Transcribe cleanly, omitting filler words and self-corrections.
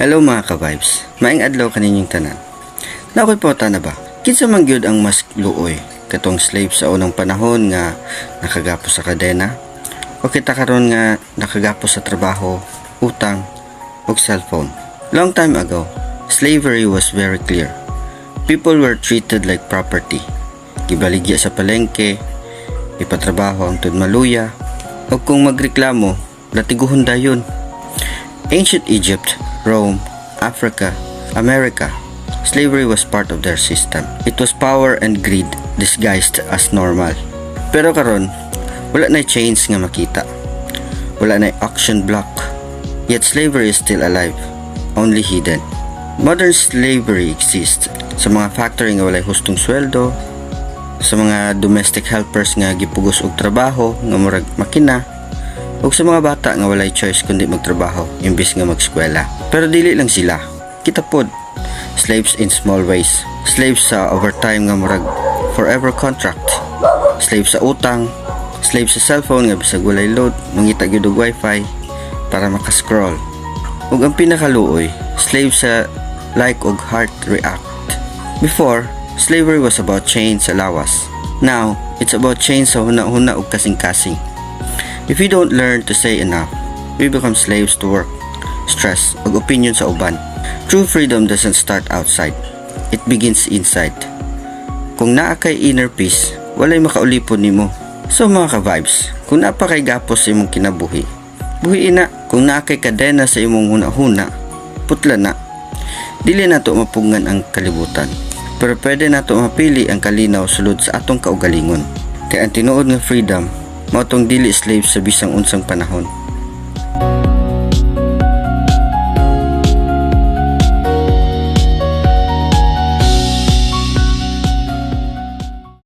Hello mga ka-vibes, maing adlaw kaninyong tanan. Nakoy po na ba? Kinsa man gyud ang mas luoy katong slave sa unang panahon nga nakagapos sa kadena o kita karon nga nakagapos sa trabaho, utang ug cellphone. Long time ago, slavery was very clear. People were treated like property. Gibaligya sa palengke, ipatrabaho ang tudmaluya, o kung magreklamo, latiguhon dayon. Ancient Egypt, Rome, Africa, America, slavery was part of their system. It was power and greed disguised as normal. Pero karon, wala na chains nga makita. Wala na auction block. Yet slavery is still alive, only hidden. Modern slavery exists sa mga factory nga walay hustong sweldo, sa mga domestic helpers nga gipugos og trabaho nga murag makina, ug sa mga bata nga walay choice kundi magtrabaho imbis nga magskwela. Pero dili lang sila. Kita pod, slaves in small ways. Slaves sa overtime nga murag forever contract. Slaves sa utang, slaves sa cellphone nga bisag walay load, mangita gyud og wifi para makascroll. Ug ang pinakaluoy, slaves sa like og heart react. Before, slavery was about chains sa lawas. Now, it's about chains sa huna-huna ug kasing-kasing. If we don't learn to say enough, we become slaves to work, stress, ug opinion sa uban. True freedom doesn't start outside. It begins inside. Kung naa kay inner peace, walay makaulipon nimo. So mga ka-vibes, kung naa pa kay gapos sa imong kinabuhi, buhiin na. Kung naa kay kadena sa imong huna-huna, putla na. Dili nato mapungan ang kalibutan. Pero pwede nato mapili ang kalinaw sulod sa atong kaugalingon. Kay ang tinuod nga freedom, mautong dili slave sa bisang unsang panahon.